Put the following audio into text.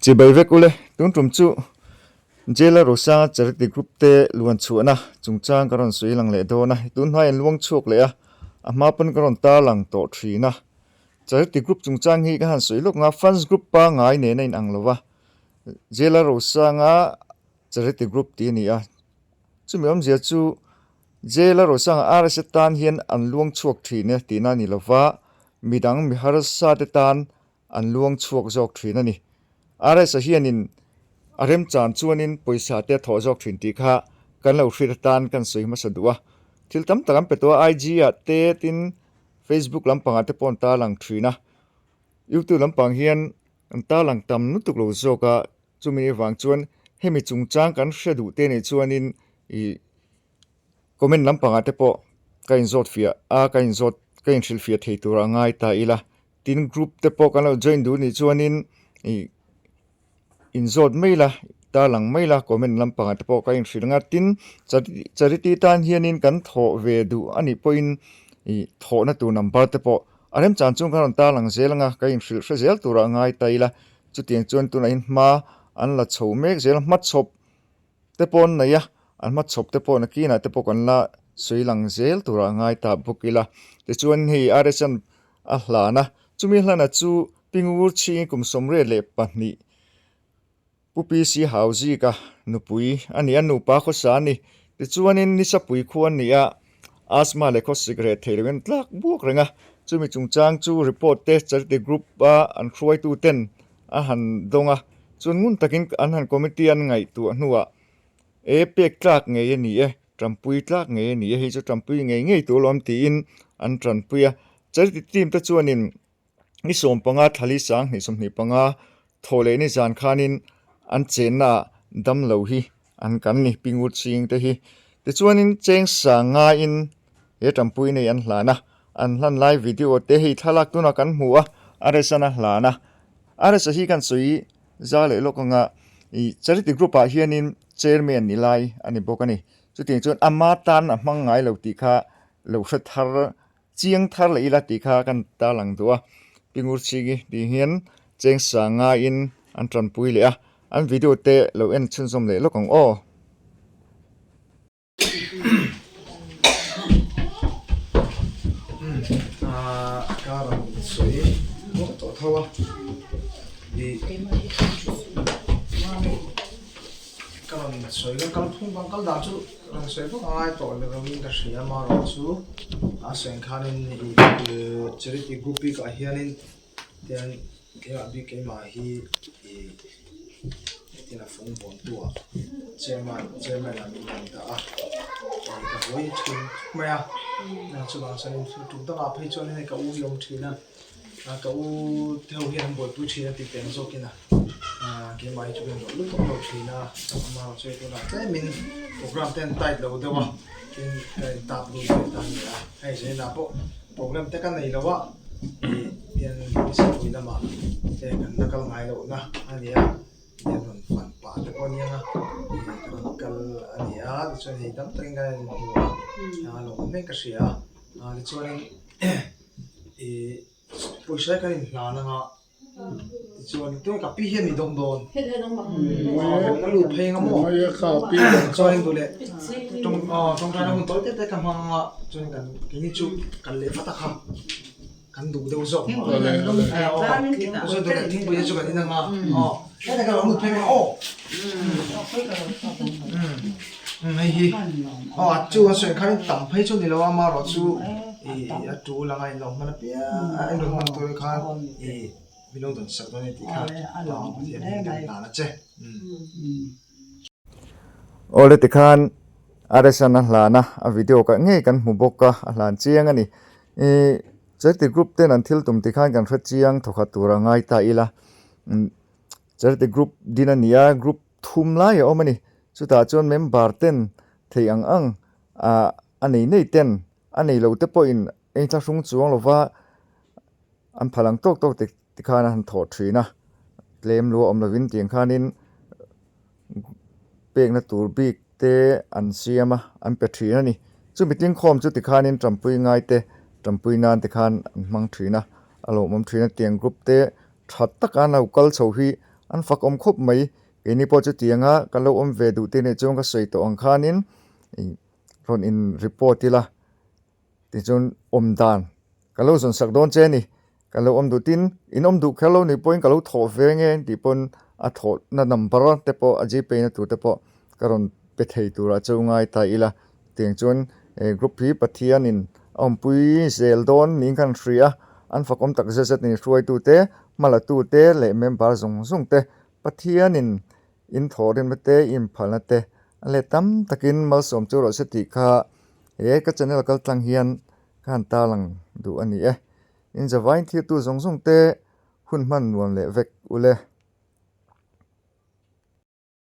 chỉ bởi việc ule tuân trùm chu jela rosa charity group te luan chu na chungchang karon sui lang le do na tun hai luang chuak le a ma pan karon ta lang to thri na charity group chungchang hi ka han sui lok nga funds group pa ngai ne na in anglowa jela rosa nga charity group ti ni a chumiom zia chu jela rosa nga ar se tan hian an luang chuak thri ne ti na ni lova midang mi har sa te tan an luang chuak jok thri na ni are sa hianin arem chan chuanin poisa te tho jok thin ti kha kan lo hrir tan kan soi ma sadua thil tam takam pe to IG a te tin Facebook lampang ate pon ta lang thina YouTube lampang hian an ta lang tam nu tuk lo zoka chumi wang chuan hemi chungchang kan hredu te ne chuanin I comment lampang ate po kain zot fia a kain zot kain thil fia thei tur angai ta ila tin group te po kan lo join du ni chuanin I in zot maila ta lang maila comment lampang at po kain hrilanga tin charity tan hianin kan tho ve du ani point I tho na tu number te po arem chan chung kan ta lang zelanga kain hril hrezel tura ngai taila chutiang chuan tu na in ma an la chho mek zel mat chop te pon na ya an mat chop te po na ki na te po kan la sui lang zel tura ngai ta bukila te chuan hi aresan a hlana chumi hlana chu pingur chi kum somre le pahni pupi si hauzi ka nupui ani anu pa kho sa ni ti chuanin nisapui khuan ni a asma le kho cigarette theilen tlak buak renga chumi chungchang chu report te charity group a an khruai tu ten a han donga chun ngun takin an han committee an ngai tu hnuwa e pek tlak nge ni e ṭanpui tlak nge ni e hi chu ṭanpui nge tu lom ti in an ṭanpui a charity team ta chuanin ni som panga thali sang ni som ni panga thole ni zan khanin an chen na dam lo hi an kan ni pingut sing te hi te chuanin cheng sa nga in he ṭanpui nei an hlana an hlan live video te hi thalak tuna kan hmu a are sana hlana are sa hi kan sui za le lokanga I charity group a hianin chairman ni lai ani bokani chuting chuan ama tan a hmang ngai lo ti kha lo hret thar chiang thar le ila ti kha kan ta lang duwa pingur chigi ti hian cheng sa nga in an ṭanpui le a an video te lo en chun som le lokong o karam soi to thawa di karam soi ga kal phung bang kal da chu rang soi ko ai to le rawin ka shia ma ro chu a sen khanin charity group ka hianin ten ke abi ke ma hi tina phung bon tua chairman la mi ta a ka voi chu maya na chu bang sanin tu ta a phei chon ne ka u yom thina ka u theo hian bol tu thina ti pen zo kina ke mai chu ben lu to lo thina ma che to na te min program ten tight lo dewa tin ta lu ta ni a hai je na po program te kan nei lo wa pian bisa puina ma te kan nakal ngai lo na ani a yan ron fan pa te ko niya nga ron kal ani a chuan hei tam teng ga ni a lo men ka sia a le chuan poisa kan in hla na nga chuan tu ka pi hian ni dong don ka lu phei nga mo ka pi chuan du le tong ra hun tol te ka ma chuan kan ki ni chu kan le fata kha kan du deu zo so du le ting bu ye chu kan ina nga cái cái lụt phèn ô, này hi, chú anh xem khai tầm phê cho nên là mà rồi chú, chú là ngày lòng mà nó bia, anh luôn mang tôi khai, mình luôn tuần sau đó này thì khai, thì anh đang làm chứ, ole ti khan aresana hlana a video ka nge kan hmu bawk ka a hlan chiang ani charity group ten an thil tum ti khan kan hret chiang thokha tura ngai ta ila charity group dinania group thum lai a omani chuta chon member ten thei ang anei nei ten anei lo te po in eng tla hrung chuang lova an phalang tok ti khan han tho thina claim lu om lovin tiang khanin pek na tur bik te an siama an pe thina ni chu miting khom chu ti khanin ṭanpui ngai te ṭanpui nan ti khan an hmang thina alo mom thina tiang group te that tak an lo kal chho hi an fak om khop mai ke ni po chu tianga kalo om ve du te ne chong ka soi to ang khanin ron in report tila ti chon om dan kalo zon sak don che ni kalo om du tin in om du khalo ni point kalo tho ve nge ti pon a tho na number te po a gp na tu te po karon pe thei tu ra chungai ta ila tiang chon group hi pathian in om pui zel don ning kan ria an fakom tak zet ni ruai tu te mala tu te le member zong zong te pathian in thorin mate in phalna te ale tam takin mal som chu ro se ti kha ka channel kal tlang hian kan ta lang du ani in zawai thi tu zong zong te hun man nuam le vek ule